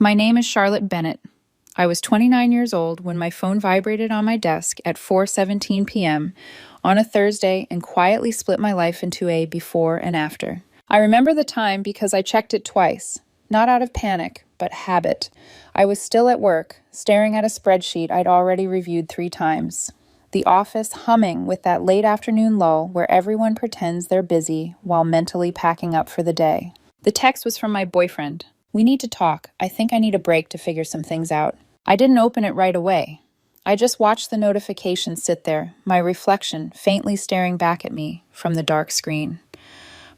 My name is Charlotte Bennett. I was 29 years old when my phone vibrated on my desk at 4:17 p.m. on a Thursday and quietly split my life into a before and after. I remember the time because I checked it twice, not out of panic, but habit. I was still at work, staring at a spreadsheet I'd already reviewed 3 times. The office humming with that late afternoon lull where everyone pretends they're busy while mentally packing up for the day. The text was from my boyfriend. "We need to talk. I think I need a break to figure some things out." I didn't open it right away. I just watched the notification sit there, my reflection faintly staring back at me from the dark screen.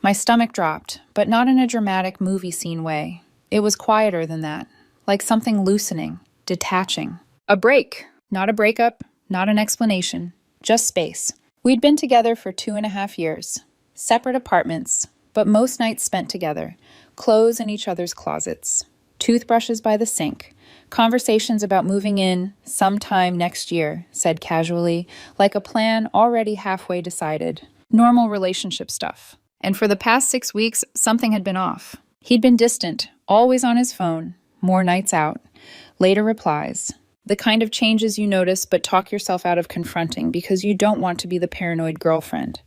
My stomach dropped, but not in a dramatic movie scene way. It was quieter than that, like something loosening, detaching. A break, not a breakup, not an explanation, just space. We'd been together for 2.5 years, separate apartments, but most nights spent together, clothes in each other's closets, toothbrushes by the sink, conversations about moving in sometime next year, said casually, like a plan already halfway decided. Normal relationship stuff. And for the past 6 weeks, something had been off. He'd been distant, always on his phone, more nights out, later replies. The kind of changes you notice but talk yourself out of confronting because you don't want to be the paranoid girlfriend.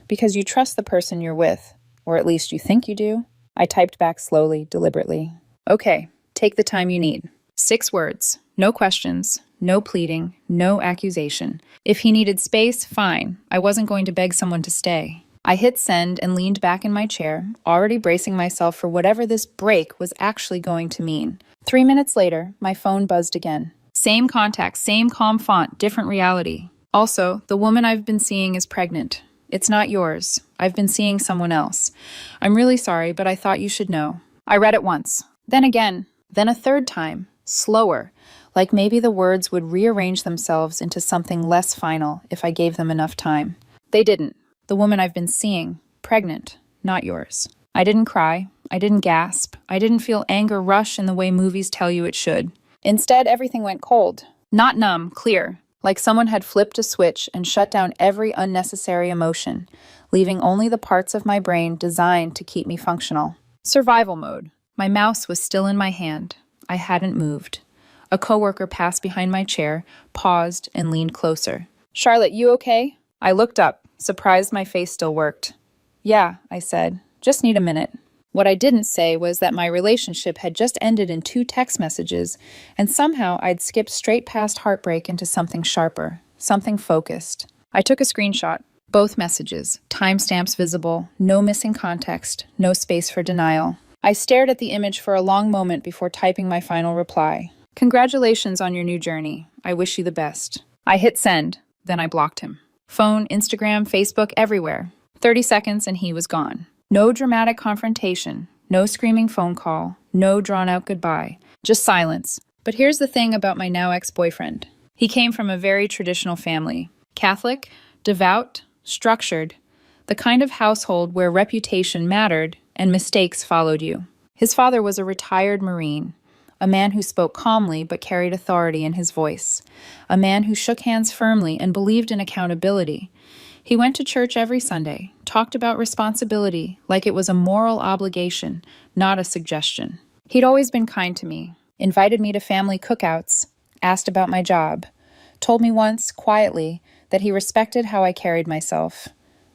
Because you trust the person you're with, or at least you think you do. I typed back slowly, deliberately. Okay, take the time you need. 6 words, no questions, no pleading, no accusation. If he needed space, fine. I wasn't going to beg someone to stay. I hit send and leaned back in my chair, already bracing myself for whatever this break was actually going to mean. 3 minutes later, my phone buzzed again. Same contact, same calm font, different reality. Also, the woman I've been seeing is pregnant. It's not yours. I've been seeing someone else. I'm really sorry, but I thought you should know. I read it once, then again, then a third time, slower, like maybe the words would rearrange themselves into something less final if I gave them enough time. They didn't. The woman I've been seeing, pregnant, not yours. I didn't cry. I didn't gasp. I didn't feel anger rush in the way movies tell you it should. Instead, everything went cold. Not numb, clear, like someone had flipped a switch and shut down every unnecessary emotion, leaving only the parts of my brain designed to keep me functional. Survival mode. My mouse was still in my hand. I hadn't moved. A coworker passed behind my chair, paused, and leaned closer. "Charlotte, you okay?" I looked up, surprised my face still worked. "Yeah," I said. "Just need a minute." What I didn't say was that my relationship had just ended in 2 text messages, and somehow I'd skipped straight past heartbreak into something sharper, something focused. I took a screenshot. Both messages, timestamps visible, no missing context, no space for denial. I stared at the image for a long moment before typing my final reply. "Congratulations on your new journey. I wish you the best." I hit send, then I blocked him. Phone, Instagram, Facebook, everywhere. 30 seconds and he was gone. No dramatic confrontation, no screaming phone call, no drawn-out goodbye, just silence. But here's the thing about my now ex-boyfriend. He came from a very traditional family. Catholic, devout, structured, the kind of household where reputation mattered and mistakes followed you. His father was a retired Marine, a man who spoke calmly but carried authority in his voice, a man who shook hands firmly and believed in accountability. He went to church every Sunday, talked about responsibility like it was a moral obligation, not a suggestion. He'd always been kind to me, invited me to family cookouts, asked about my job, told me once, quietly, that he respected how I carried myself,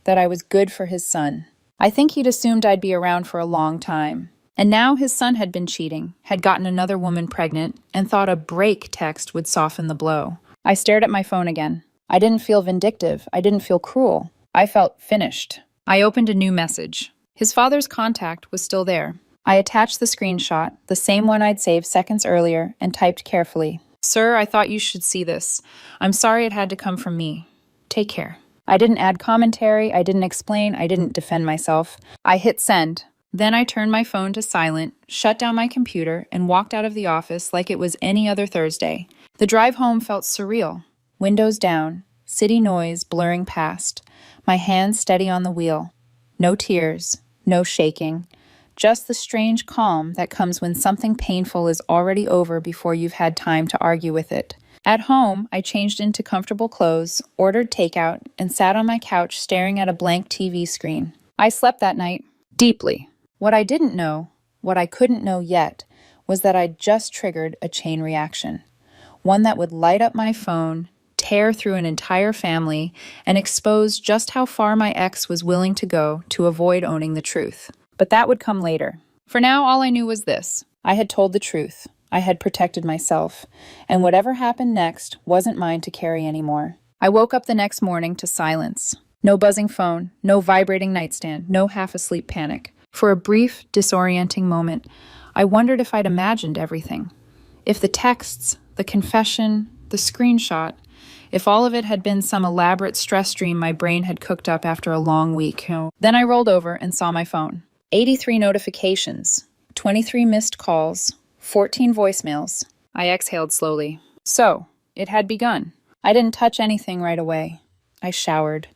that I was good for his son. I think he'd assumed I'd be around for a long time. And now his son had been cheating, had gotten another woman pregnant, and thought a break text would soften the blow. I stared at my phone again. I didn't feel vindictive. I didn't feel cruel. I felt finished. I opened a new message. His father's contact was still there. I attached the screenshot, the same one I'd saved seconds earlier, and typed carefully. "Sir, I thought you should see this. I'm sorry it had to come from me. Take care." I didn't add commentary. I didn't explain. I didn't defend myself. I hit send. Then I turned my phone to silent, shut down my computer, and walked out of the office like it was any other Thursday. The drive home felt surreal. Windows down, city noise blurring past, my hands steady on the wheel. No tears, no shaking, just the strange calm that comes when something painful is already over before you've had time to argue with it. At home, I changed into comfortable clothes, ordered takeout, and sat on my couch staring at a blank TV screen. I slept that night, deeply. What I didn't know, what I couldn't know yet, was that I'd just triggered a chain reaction, one that would light up my phone, tear through an entire family, and expose just how far my ex was willing to go to avoid owning the truth. But that would come later. For now, all I knew was this. I had told the truth. I had protected myself. And whatever happened next wasn't mine to carry anymore. I woke up the next morning to silence. No buzzing phone, no vibrating nightstand, no half-asleep panic. For a brief, disorienting moment, I wondered if I'd imagined everything. If the texts, the confession, the screenshot, if all of it had been some elaborate stress dream my brain had cooked up after a long week. Then I rolled over and saw my phone. 83 notifications, 23 missed calls, 14 voicemails. I exhaled slowly. So, it had begun. I didn't touch anything right away. I showered,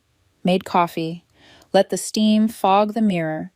made coffee, let the steam fog the mirror,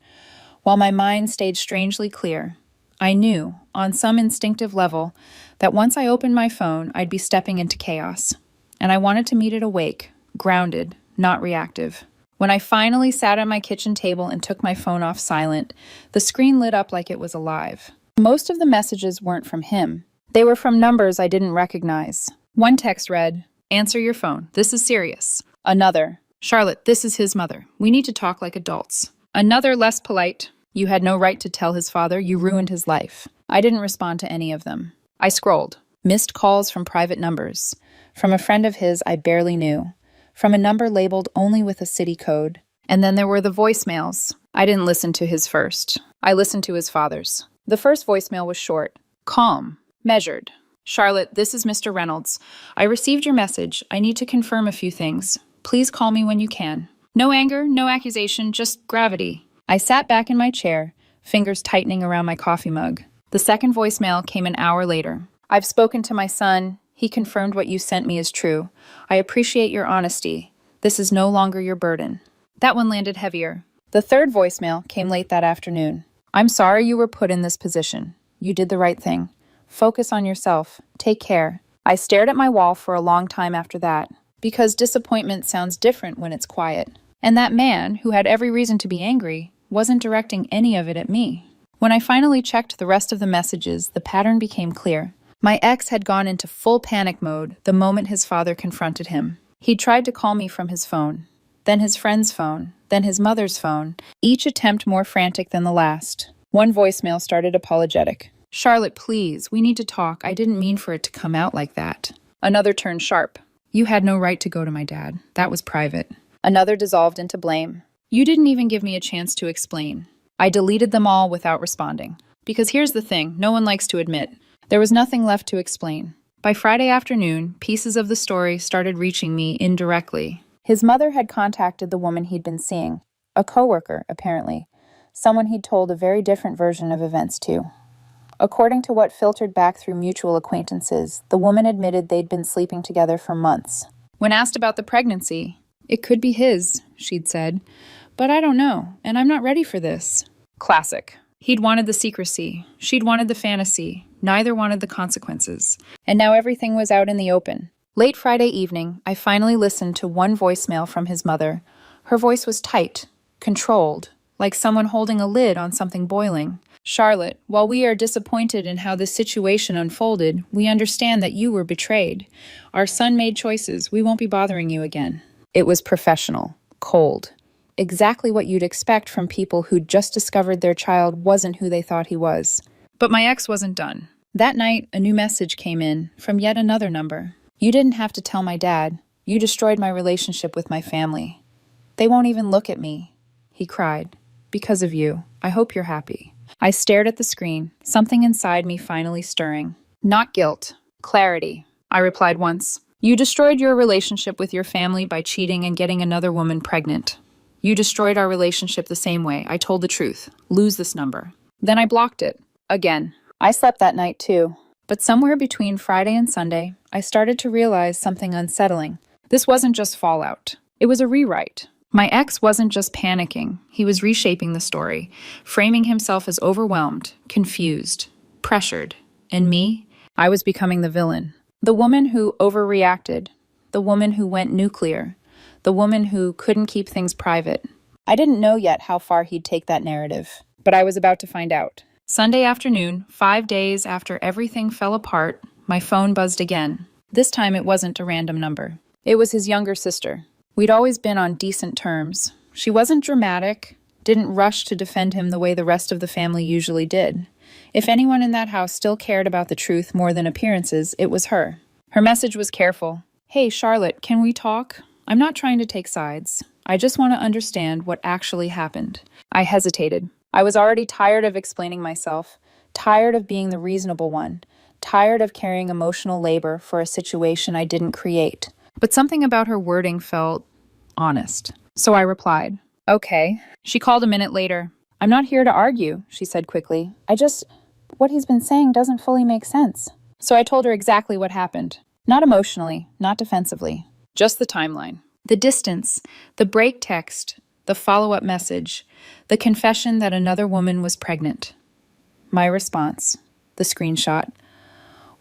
while my mind stayed strangely clear. I knew, on some instinctive level, that once I opened my phone, I'd be stepping into chaos. And I wanted to meet it awake, grounded, not reactive. When I finally sat at my kitchen table and took my phone off silent, the screen lit up like it was alive. Most of the messages weren't from him. They were from numbers I didn't recognize. One text read, "Answer your phone. This is serious." Another, "Charlotte, this is his mother. We need to talk like adults." Another, less polite, "You had no right to tell his father. You ruined his life." I didn't respond to any of them. I scrolled. Missed calls from private numbers. From a friend of his I barely knew. From a number labeled only with a city code. And then there were the voicemails. I didn't listen to his first. I listened to his father's. The first voicemail was short, calm, measured. "Charlotte, this is Mr. Reynolds. I received your message. I need to confirm a few things. Please call me when you can." No anger, no accusation, just gravity. I sat back in my chair, fingers tightening around my coffee mug. The second voicemail came an hour later. "I've spoken to my son. He confirmed what you sent me is true. I appreciate your honesty. This is no longer your burden." That one landed heavier. The third voicemail came late that afternoon. "I'm sorry you were put in this position. You did the right thing. Focus on yourself. Take care." I stared at my wall for a long time after that, because disappointment sounds different when it's quiet. And that man, who had every reason to be angry, wasn't directing any of it at me. When I finally checked the rest of the messages, the pattern became clear. My ex had gone into full panic mode the moment his father confronted him. He'd tried to call me from his phone, then his friend's phone, then his mother's phone, each attempt more frantic than the last. One voicemail started apologetic. "Charlotte, please, we need to talk. I didn't mean for it to come out like that." Another turned sharp. "You had no right to go to my dad. That was private." Another dissolved into blame. "You didn't even give me a chance to explain." I deleted them all without responding. Because here's the thing, no one likes to admit. There was nothing left to explain. By Friday afternoon, pieces of the story started reaching me indirectly. His mother had contacted the woman he'd been seeing. A coworker, apparently. Someone he'd told a very different version of events to. According to what filtered back through mutual acquaintances, the woman admitted they'd been sleeping together for months. When asked about the pregnancy, "It could be his," she'd said. "But I don't know, and I'm not ready for this." Classic. He'd wanted the secrecy. She'd wanted the fantasy. Neither wanted the consequences. And now everything was out in the open. Late Friday evening, I finally listened to one voicemail from his mother. Her voice was tight, controlled, like someone holding a lid on something boiling. "Charlotte, while we are disappointed in how this situation unfolded, we understand that you were betrayed. Our son made choices. We won't be bothering you again." It was professional, cold. Exactly what you'd expect from people who'd just discovered their child wasn't who they thought he was. But my ex wasn't done. That night, a new message came in from yet another number. "You didn't have to tell my dad. You destroyed my relationship with my family. They won't even look at me," he cried. "Because of you. I hope you're happy." I stared at the screen, something inside me finally stirring. Not guilt, clarity. I replied once. "You destroyed your relationship with your family by cheating and getting another woman pregnant. You destroyed our relationship the same way. I told the truth. Lose this number." Then I blocked it. Again. I slept that night too. But somewhere between Friday and Sunday, I started to realize something unsettling. This wasn't just fallout. It was a rewrite. My ex wasn't just panicking. He was reshaping the story, framing himself as overwhelmed, confused, pressured. And me? I was becoming the villain. The woman who overreacted. The woman who went nuclear. The woman who couldn't keep things private. I didn't know yet how far he'd take that narrative, but I was about to find out. Sunday afternoon, 5 days after everything fell apart, my phone buzzed again. This time it wasn't a random number. It was his younger sister. We'd always been on decent terms. She wasn't dramatic, didn't rush to defend him the way the rest of the family usually did. If anyone in that house still cared about the truth more than appearances, it was her. Her message was careful. "Hey, Charlotte, can we talk? I'm not trying to take sides. I just want to understand what actually happened." I hesitated. I was already tired of explaining myself, tired of being the reasonable one, tired of carrying emotional labor for a situation I didn't create. But something about her wording felt honest. So I replied, "Okay." She called a minute later. "I'm not here to argue," she said quickly. What he's been saying doesn't fully make sense." So I told her exactly what happened. Not emotionally, not defensively. Just the timeline. The distance, the break text, the follow-up message, the confession that another woman was pregnant. My response, the screenshot,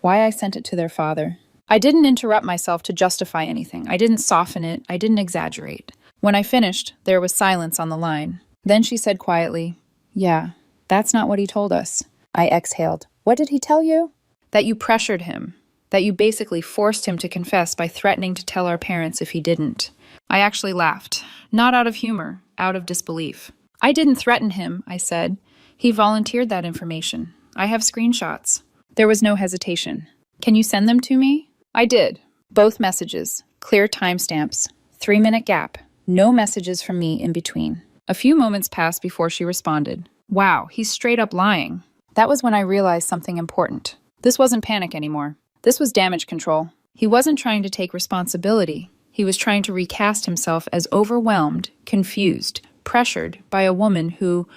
why I sent it to their father. I didn't interrupt myself to justify anything. I didn't soften it. I didn't exaggerate. When I finished, there was silence on the line. Then she said quietly, "Yeah, that's not what he told us." I exhaled. "What did he tell you?" "That you pressured him. That you basically forced him to confess by threatening to tell our parents if he didn't." I actually laughed. Not out of humor, out of disbelief. "I didn't threaten him," I said. "He volunteered that information. I have screenshots." There was no hesitation. "Can you send them to me?" I did. Both messages. Clear timestamps. 3-minute gap. No messages from me in between. A few moments passed before she responded. "Wow, he's straight up lying." That was when I realized something important. This wasn't panic anymore. This was damage control. He wasn't trying to take responsibility. He was trying to recast himself as overwhelmed, confused, pressured by a woman who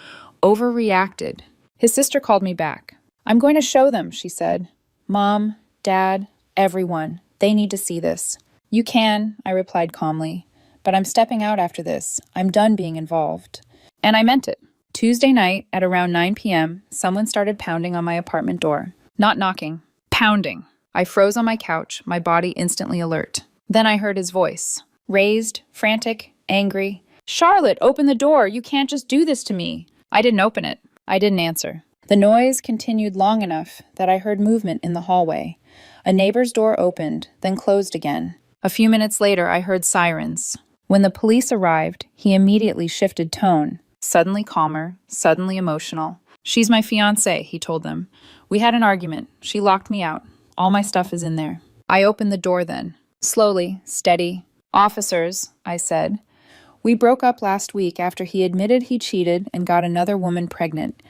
overreacted. His sister called me back. "I'm going to show them," she said. "Mom, Dad, everyone. They need to see this." "You can," I replied calmly. "But I'm stepping out after this. I'm done being involved." And I meant it. Tuesday night at around 9 p.m., someone started pounding on my apartment door. Not knocking. Pounding. I froze on my couch, my body instantly alert. Then I heard his voice. Raised, frantic, angry. "Charlotte, open the door. You can't just do this to me." I didn't open it. I didn't answer. The noise continued long enough that I heard movement in the hallway. A neighbor's door opened, then closed again. A few minutes later, I heard sirens. When the police arrived, he immediately shifted tone. Suddenly calmer, suddenly emotional. "She's my fiancée," he told them. "We had an argument. She locked me out. All my stuff is in there." I opened the door then. Slowly, steady. "Officers," I said. "We broke up last week after he admitted he cheated and got another woman pregnant.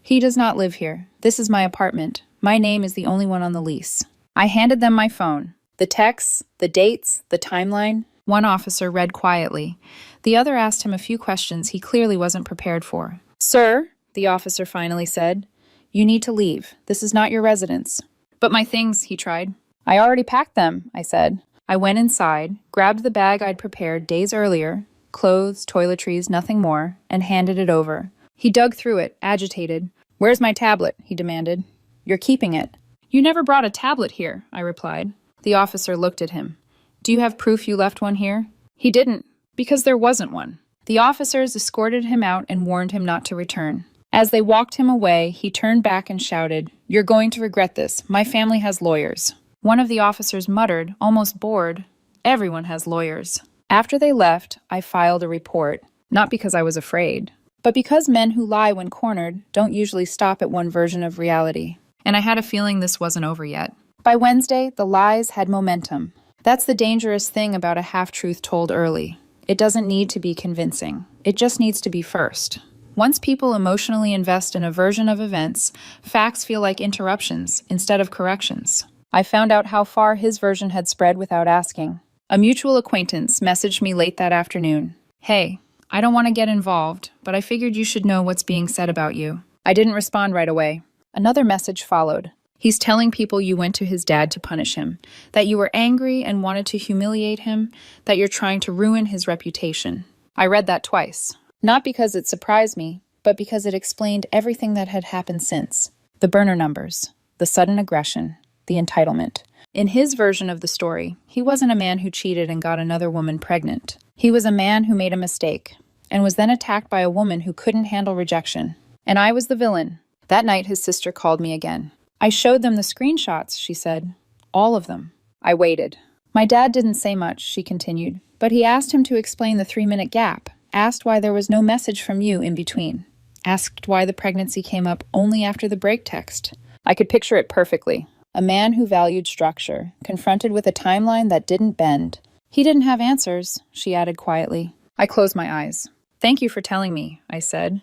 He does not live here. This is my apartment. My name is the only one on the lease." I handed them my phone. The texts, the dates, the timeline. One officer read quietly. The other asked him a few questions he clearly wasn't prepared for. "Sir," the officer finally said, "you need to leave. This is not your residence." "But my things," he tried. "I already packed them," I said. I went inside, grabbed the bag I'd prepared days earlier, clothes, toiletries, nothing more, and handed it over. He dug through it, agitated. "Where's my tablet?" he demanded. "You're keeping it." "You never brought a tablet here," I replied. The officer looked at him. "Do you have proof you left one here?" He didn't, because there wasn't one. The officers escorted him out and warned him not to return. As they walked him away, he turned back and shouted, "You're going to regret this. My family has lawyers." One of the officers muttered, almost bored, "Everyone has lawyers." After they left, I filed a report, not because I was afraid, but because men who lie when cornered don't usually stop at one version of reality. And I had a feeling this wasn't over yet. By Wednesday, the lies had momentum. That's the dangerous thing about a half-truth told early. It doesn't need to be convincing. It just needs to be first. Once people emotionally invest in a version of events, facts feel like interruptions instead of corrections. I found out how far his version had spread without asking. A mutual acquaintance messaged me late that afternoon. "Hey, I don't want to get involved, but I figured you should know what's being said about you." I didn't respond right away. Another message followed. "He's telling people you went to his dad to punish him, that you were angry and wanted to humiliate him, that you're trying to ruin his reputation." I read that twice. Not because it surprised me, but because it explained everything that had happened since. The burner numbers, the sudden aggression, the entitlement. In his version of the story, he wasn't a man who cheated and got another woman pregnant. He was a man who made a mistake, and was then attacked by a woman who couldn't handle rejection. And I was the villain. That night, his sister called me again. I showed them the screenshots, she said. All of them. I waited. My dad didn't say much, she continued, but he asked him to explain the 3-minute gap, asked why there was no message from you in between, asked why the pregnancy came up only after the break text. I could picture it perfectly. A man who valued structure, confronted with a timeline that didn't bend. He didn't have answers, she added quietly. I closed my eyes. Thank you for telling me, I said,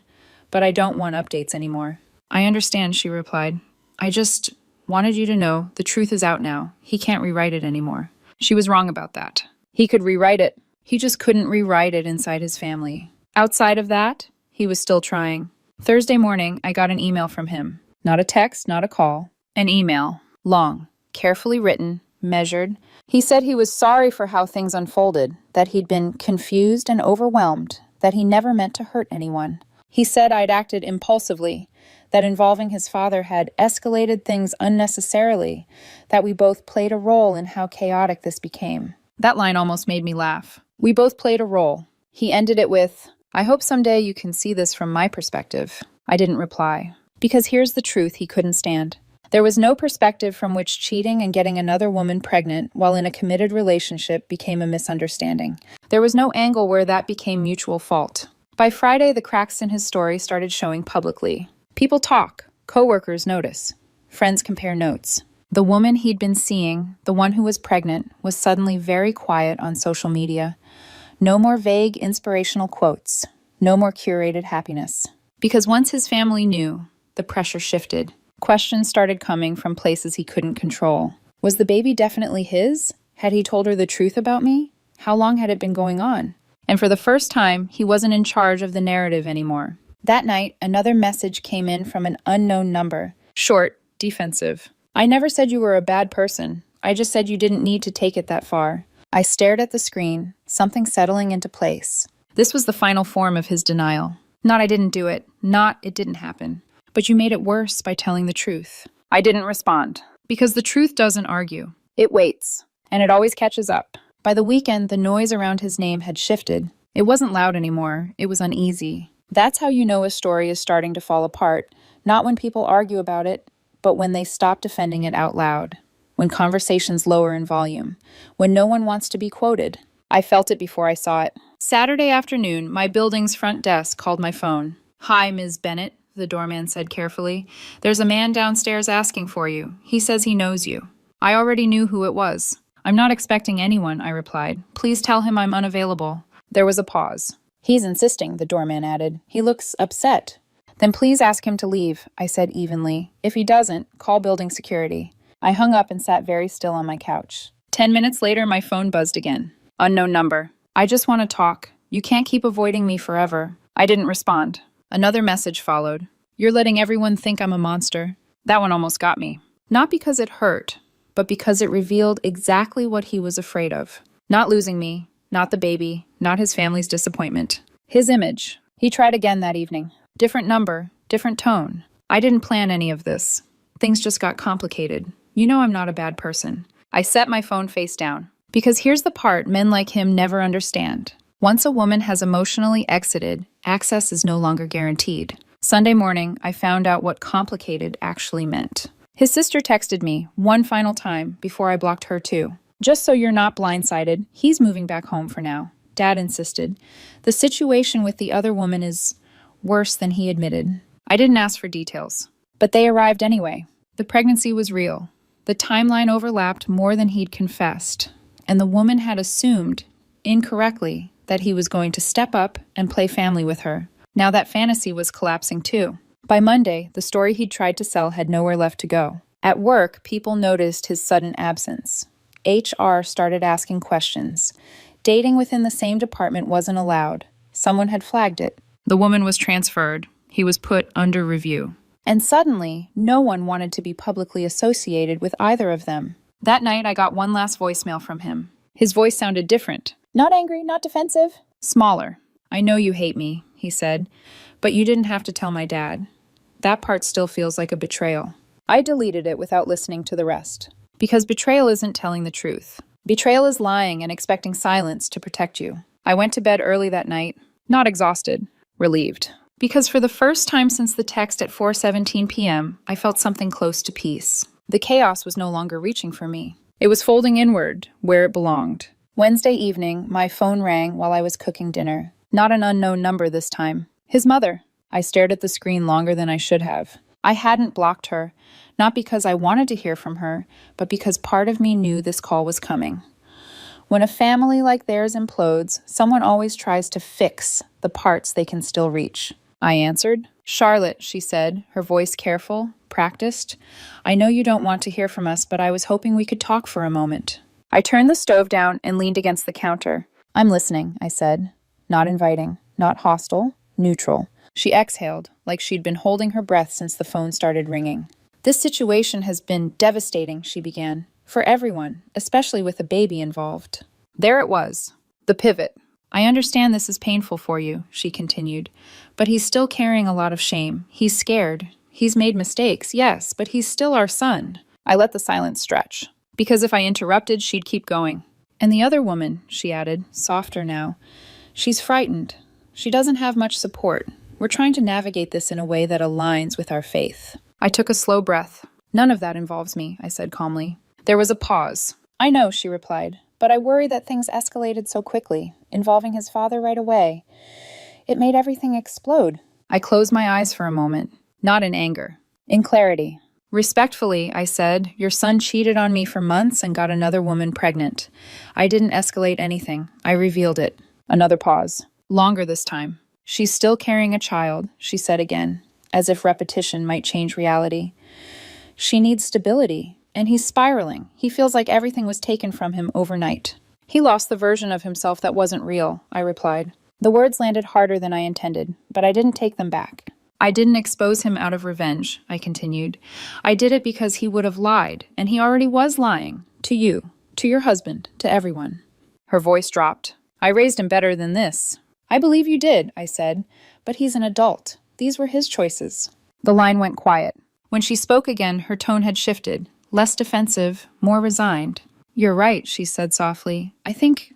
but I don't want updates anymore. I understand, she replied. I just wanted you to know the truth is out now. He can't rewrite it anymore. She was wrong about that. He could rewrite it. He just couldn't rewrite it inside his family. Outside of that, he was still trying. Thursday morning, I got an email from him. Not a text, not a call. An email. Long, carefully written, measured. He said he was sorry for how things unfolded, that he'd been confused and overwhelmed, that he never meant to hurt anyone. He said I'd acted impulsively, that involving his father had escalated things unnecessarily, that we both played a role in how chaotic this became. That line almost made me laugh. We both played a role. He ended it with, I hope someday you can see this from my perspective. I didn't reply, because here's the truth he couldn't stand. There was no perspective from which cheating and getting another woman pregnant while in a committed relationship became a misunderstanding. There was no angle where that became mutual fault. By Friday, the cracks in his story started showing publicly. People talk, coworkers notice, friends compare notes. The woman he'd been seeing, the one who was pregnant, was suddenly very quiet on social media. No more vague inspirational quotes, no more curated happiness. Because once his family knew, the pressure shifted. Questions started coming from places he couldn't control. Was the baby definitely his? Had he told her the truth about me? How long had it been going on? And for the first time, he wasn't in charge of the narrative anymore. That night, another message came in from an unknown number. Short, defensive. I never said you were a bad person. I just said you didn't need to take it that far. I stared at the screen, something settling into place. This was the final form of his denial. Not I didn't do it. Not it didn't happen. But you made it worse by telling the truth. I didn't respond. Because the truth doesn't argue. It waits. And it always catches up. By the weekend, the noise around his name had shifted. It wasn't loud anymore. It was uneasy. That's how you know a story is starting to fall apart. Not when people argue about it, but when they stop defending it out loud. When conversations lower in volume. When no one wants to be quoted. I felt it before I saw it. Saturday afternoon, my building's front desk called my phone. Hi, Ms. Bennett, the doorman said carefully. There's a man downstairs asking for you. He says he knows you. I already knew who it was. I'm not expecting anyone, I replied. Please tell him I'm unavailable. There was a pause. He's insisting, the doorman added. He looks upset. Then please ask him to leave, I said evenly. If he doesn't, call building security. I hung up and sat very still on my couch. 10 minutes later, my phone buzzed again. Unknown number. I just want to talk. You can't keep avoiding me forever. I didn't respond. Another message followed. You're letting everyone think I'm a monster. That one almost got me. Not because it hurt, but because it revealed exactly what he was afraid of. Not losing me, not the baby, not his family's disappointment. His image. He tried again that evening. Different number, different tone. I didn't plan any of this. Things just got complicated. You know I'm not a bad person. I set my phone face down. Because here's the part men like him never understand. Once a woman has emotionally exited, access is no longer guaranteed. Sunday morning, I found out what complicated actually meant. His sister texted me one final time before I blocked her too. Just so you're not blindsided, he's moving back home for now. Dad insisted. The situation with the other woman is worse than he admitted. I didn't ask for details, but they arrived anyway. The pregnancy was real. The timeline overlapped more than he'd confessed, and the woman had assumed, incorrectly, that he was going to step up and play family with her. Now that fantasy was collapsing too. By Monday, the story he'd tried to sell had nowhere left to go. At work, people noticed his sudden absence. HR started asking questions. Dating within the same department wasn't allowed. Someone had flagged it. The woman was transferred. He was put under review. And suddenly, no one wanted to be publicly associated with either of them. That night, I got one last voicemail from him. His voice sounded different. Not angry, not defensive. Smaller. I know you hate me, he said, but you didn't have to tell my dad. That part still feels like a betrayal. I deleted it without listening to the rest. Because betrayal isn't telling the truth. Betrayal is lying and expecting silence to protect you. I went to bed early that night, not exhausted, relieved. Because for the first time since the text at 4:17 p.m., I felt something close to peace. The chaos was no longer reaching for me. It was folding inward, where it belonged. Wednesday evening, my phone rang while I was cooking dinner. Not an unknown number this time. His mother. I stared at the screen longer than I should have. I hadn't blocked her, not because I wanted to hear from her, but because part of me knew this call was coming. When a family like theirs implodes, someone always tries to fix the parts they can still reach. I answered. "Charlotte," she said, her voice careful, practiced. "I know you don't want to hear from us, but I was hoping we could talk for a moment." I turned the stove down and leaned against the counter. "I'm listening," I said. Not inviting, not hostile, neutral. She exhaled, like she'd been holding her breath since the phone started ringing. "This situation has been devastating," she began. "For everyone, especially with a baby involved." There it was, the pivot. "I understand this is painful for you," she continued, "but he's still carrying a lot of shame. He's scared. He's made mistakes, yes, but he's still our son." I let the silence stretch, because if I interrupted, she'd keep going. "And the other woman," she added, softer now, "she's frightened. She doesn't have much support. We're trying to navigate this in a way that aligns with our faith." I took a slow breath. "None of that involves me," I said calmly. There was a pause. "I know," she replied, "but I worry that things escalated so quickly, involving his father right away. It made everything explode." I closed my eyes for a moment, not in anger, in clarity. "Respectfully," I said, "your son cheated on me for months and got another woman pregnant. I didn't escalate anything. I revealed it." Another pause. Longer this time. "She's still carrying a child," she said again, as if repetition might change reality. "She needs stability, and he's spiraling. He feels like everything was taken from him overnight." "He lost the version of himself that wasn't real," I replied. The words landed harder than I intended, but I didn't take them back. "I didn't expose him out of revenge," I continued. "I did it because he would have lied, and he already was lying. To you, to your husband, to everyone." Her voice dropped. "I raised him better than this." "I believe you did," I said, "but he's an adult. These were his choices." The line went quiet. When she spoke again, her tone had shifted, less defensive, more resigned. "You're right," she said softly. I think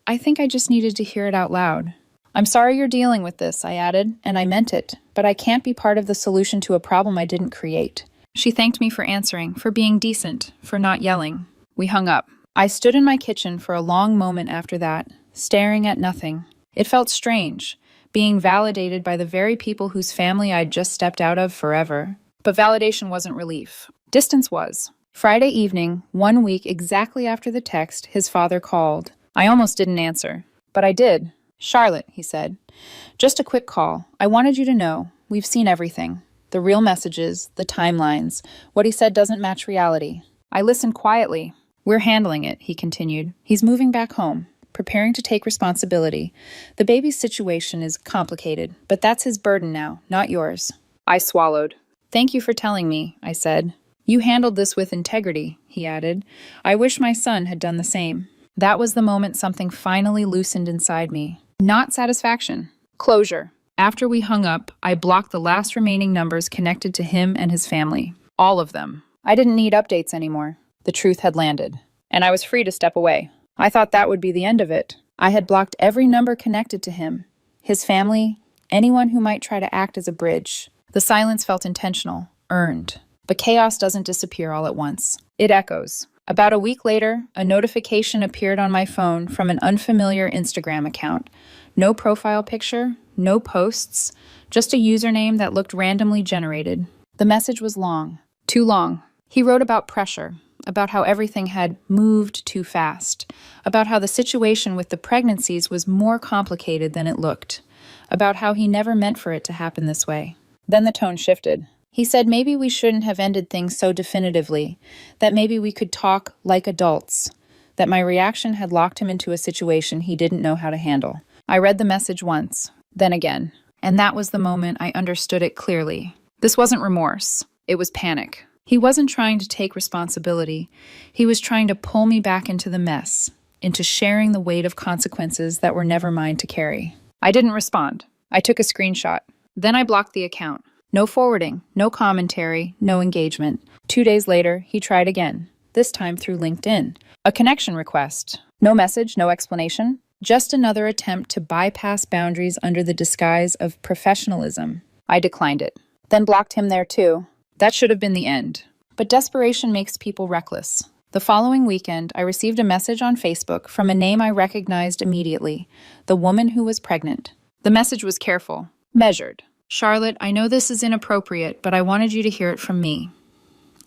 I just needed to hear it out loud." "I'm sorry you're dealing with this," I added, and I meant it, but I can't be part of the solution to a problem I didn't create. She thanked me for answering, for being decent, for not yelling. We hung up. I stood in my kitchen for a long moment after that, staring at nothing. It felt strange, being validated by the very people whose family I'd just stepped out of forever. But validation wasn't relief. Distance was. Friday evening, 1 week exactly after the text, his father called. I almost didn't answer, but I did. "Charlotte," he said, "just a quick call. I wanted you to know, we've seen everything. The real messages, the timelines. What he said doesn't match reality." I listened quietly. "We're handling it," he continued. "He's moving back home, preparing to take responsibility. The baby's situation is complicated, but that's his burden now, not yours." I swallowed. "Thank you for telling me," I said. "You handled this with integrity," he added. "I wish my son had done the same." That was the moment something finally loosened inside me. Not satisfaction. Closure. After we hung up, I blocked the last remaining numbers connected to him and his family. All of them. I didn't need updates anymore. The truth had landed. And I was free to step away. I thought that would be the end of it. I had blocked every number connected to him, his family, anyone who might try to act as a bridge. The silence felt intentional, earned. But chaos doesn't disappear all at once. It echoes. About a week later, a notification appeared on my phone from an unfamiliar Instagram account. No profile picture, no posts, just a username that looked randomly generated. The message was long. Too long. He wrote about pressure, about how everything had moved too fast, about how the situation with the pregnancies was more complicated than it looked, about how he never meant for it to happen this way. Then the tone shifted. He said maybe we shouldn't have ended things so definitively, that maybe we could talk like adults, that my reaction had locked him into a situation he didn't know how to handle. I read the message once, then again, and that was the moment I understood it clearly. This wasn't remorse. It was panic. He wasn't trying to take responsibility. He was trying to pull me back into the mess, into sharing the weight of consequences that were never mine to carry. I didn't respond. I took a screenshot. Then I blocked the account. No forwarding, no commentary, no engagement. 2 days later, he tried again, this time through LinkedIn. A connection request. No message, no explanation. Just another attempt to bypass boundaries under the disguise of professionalism. I declined it, then blocked him there too. That should have been the end. But desperation makes people reckless. The following weekend, I received a message on Facebook from a name I recognized immediately, the woman who was pregnant. The message was careful, measured. Charlotte, I know this is inappropriate, but I wanted you to hear it from me.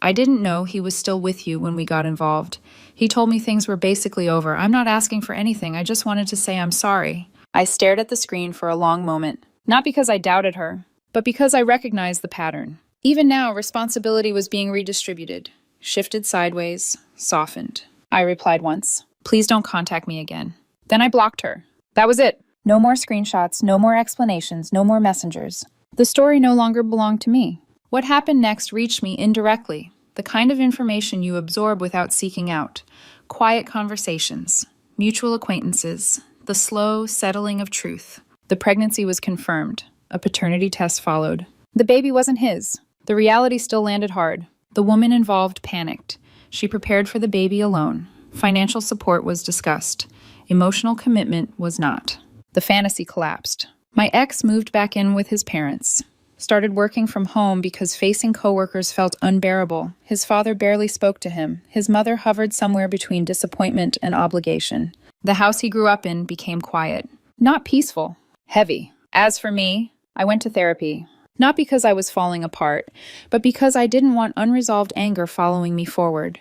I didn't know he was still with you when we got involved. He told me things were basically over. I'm not asking for anything. I just wanted to say I'm sorry. I stared at the screen for a long moment, not because I doubted her, but because I recognized the pattern. Even now, responsibility was being redistributed, shifted sideways, softened. I replied once, "Please don't contact me again." Then I blocked her. That was it. No more screenshots, no more explanations, no more messengers. The story no longer belonged to me. What happened next reached me indirectly, the kind of information you absorb without seeking out. Quiet conversations, mutual acquaintances, the slow settling of truth. The pregnancy was confirmed. A paternity test followed. The baby wasn't his. The reality still landed hard. The woman involved panicked. She prepared for the baby alone. Financial support was discussed. Emotional commitment was not. The fantasy collapsed. My ex moved back in with his parents. Started working from home because facing coworkers felt unbearable. His father barely spoke to him. His mother hovered somewhere between disappointment and obligation. The house he grew up in became quiet. Not peaceful. Heavy. As for me, I went to therapy. Not because I was falling apart, but because I didn't want unresolved anger following me forward.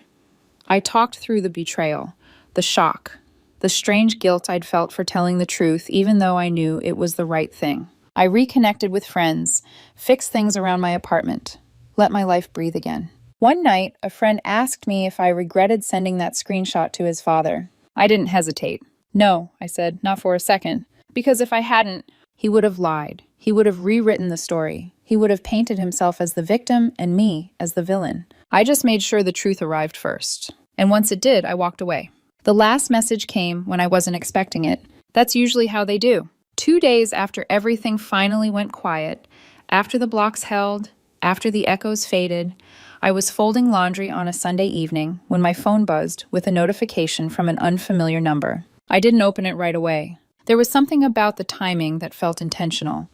I talked through the betrayal, the shock, the strange guilt I'd felt for telling the truth even though I knew it was the right thing. I reconnected with friends, fixed things around my apartment, let my life breathe again. One night, a friend asked me if I regretted sending that screenshot to his father. I didn't hesitate. No, I said, not for a second. Because if I hadn't, he would have lied. He would have rewritten the story. He would have painted himself as the victim and me as the villain. I just made sure the truth arrived first. And once it did, I walked away. The last message came when I wasn't expecting it. That's usually how they do. 2 days after everything finally went quiet, after the blocks held, after the echoes faded, I was folding laundry on a Sunday evening when my phone buzzed with a notification from an unfamiliar number. I didn't open it right away. There was something about the timing that felt intentional,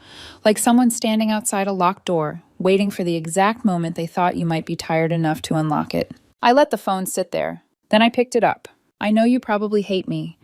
like someone standing outside a locked door, waiting for the exact moment they thought you might be tired enough to unlock it. I let the phone sit there. Then I picked it up. I know you probably hate me.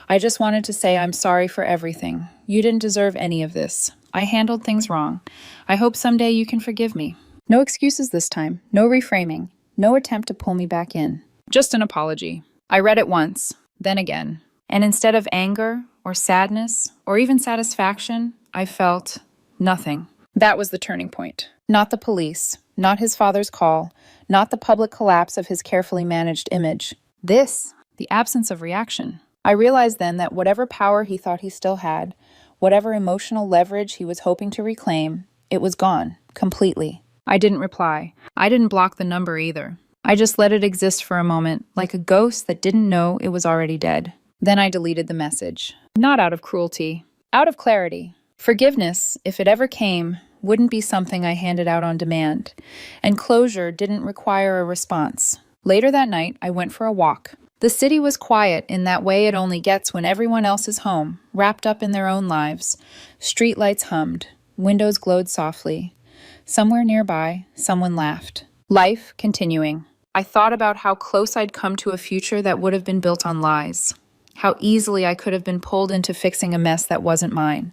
I just wanted to say I'm sorry for everything. You didn't deserve any of this. I handled things wrong. I hope someday you can forgive me. No excuses this time. No reframing. No attempt to pull me back in. Just an apology. I read it once, then again. And instead of anger or sadness or even satisfaction, I felt nothing. That was the turning point. Not the police, not his father's call, not the public collapse of his carefully managed image. This, the absence of reaction. I realized then that whatever power he thought he still had, whatever emotional leverage he was hoping to reclaim, it was gone, completely. I didn't reply. I didn't block the number either. I just let it exist for a moment, like a ghost that didn't know it was already dead. Then I deleted the message. Not out of cruelty, out of clarity. Forgiveness, if it ever came, wouldn't be something I handed out on demand. And closure didn't require a response. Later that night, I went for a walk. The city was quiet in that way it only gets when everyone else is home, wrapped up in their own lives. Streetlights hummed. Windows glowed softly. Somewhere nearby, someone laughed. Life continuing. I thought about how close I'd come to a future that would have been built on lies. How easily I could have been pulled into fixing a mess that wasn't mine.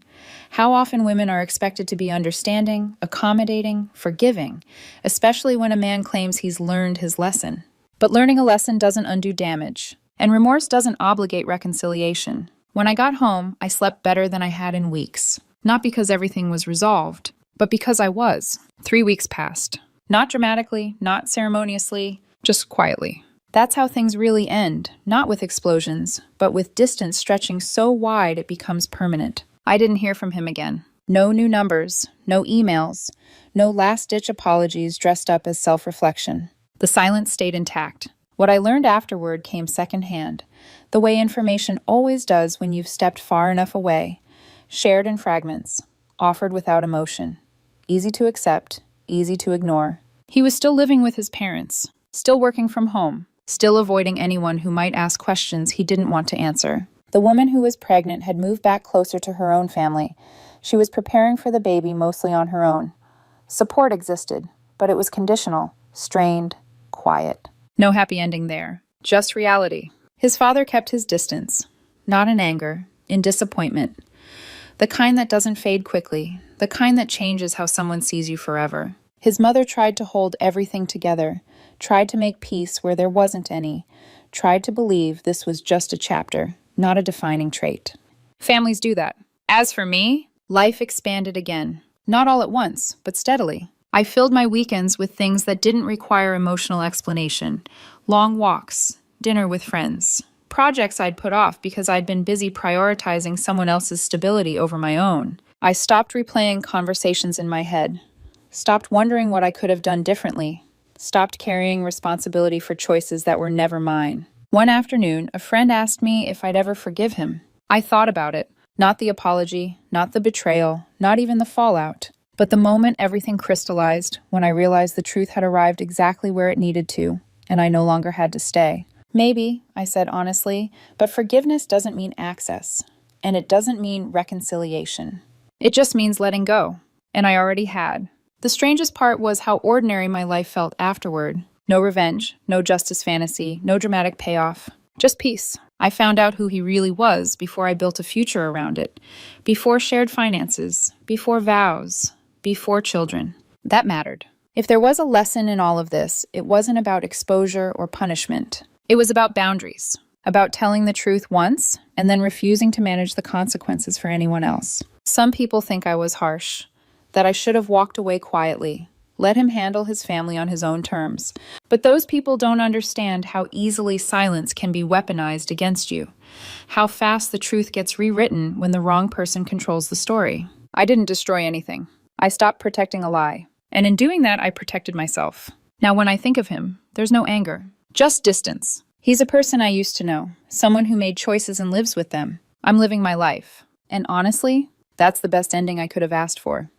How often women are expected to be understanding, accommodating, forgiving, especially when a man claims he's learned his lesson. But learning a lesson doesn't undo damage, and remorse doesn't obligate reconciliation. When I got home, I slept better than I had in weeks. Not because everything was resolved, but because I was. 3 weeks passed. Not dramatically, not ceremoniously, just quietly. That's how things really end, not with explosions, but with distance stretching so wide it becomes permanent. I didn't hear from him again. No new numbers, no emails, no last-ditch apologies dressed up as self-reflection. The silence stayed intact. What I learned afterward came secondhand, the way information always does when you've stepped far enough away, shared in fragments, offered without emotion. Easy to accept, easy to ignore. He was still living with his parents, still working from home, still avoiding anyone who might ask questions he didn't want to answer. The woman who was pregnant had moved back closer to her own family. She was preparing for the baby mostly on her own. Support existed, but it was conditional, strained, quiet. No happy ending there, just reality. His father kept his distance, not in anger, in disappointment. The kind that doesn't fade quickly, the kind that changes how someone sees you forever. His mother tried to hold everything together, tried to make peace where there wasn't any, tried to believe this was just a chapter, not a defining trait. Families do that. As for me, life expanded again. Not all at once, but steadily. I filled my weekends with things that didn't require emotional explanation. Long walks, dinner with friends, projects I'd put off because I'd been busy prioritizing someone else's stability over my own. I stopped replaying conversations in my head, stopped wondering what I could have done differently, stopped carrying responsibility for choices that were never mine. One afternoon, a friend asked me if I'd ever forgive him. I thought about it. Not the apology, not the betrayal, not even the fallout. But the moment everything crystallized, when I realized the truth had arrived exactly where it needed to, and I no longer had to stay. Maybe, I said honestly, but forgiveness doesn't mean access, and it doesn't mean reconciliation. It just means letting go, and I already had. The strangest part was how ordinary my life felt afterward. No revenge, no justice fantasy, no dramatic payoff, just peace. I found out who he really was before I built a future around it, before shared finances, before vows, before children. That mattered. If there was a lesson in all of this, it wasn't about exposure or punishment. It was about boundaries, about telling the truth once and then refusing to manage the consequences for anyone else. Some people think I was harsh, that I should have walked away quietly, let him handle his family on his own terms. But those people don't understand how easily silence can be weaponized against you, how fast the truth gets rewritten when the wrong person controls the story. I didn't destroy anything. I stopped protecting a lie. And in doing that, I protected myself. Now, when I think of him, there's no anger, just distance. He's a person I used to know, someone who made choices and lives with them. I'm living my life. And honestly, that's the best ending I could have asked for.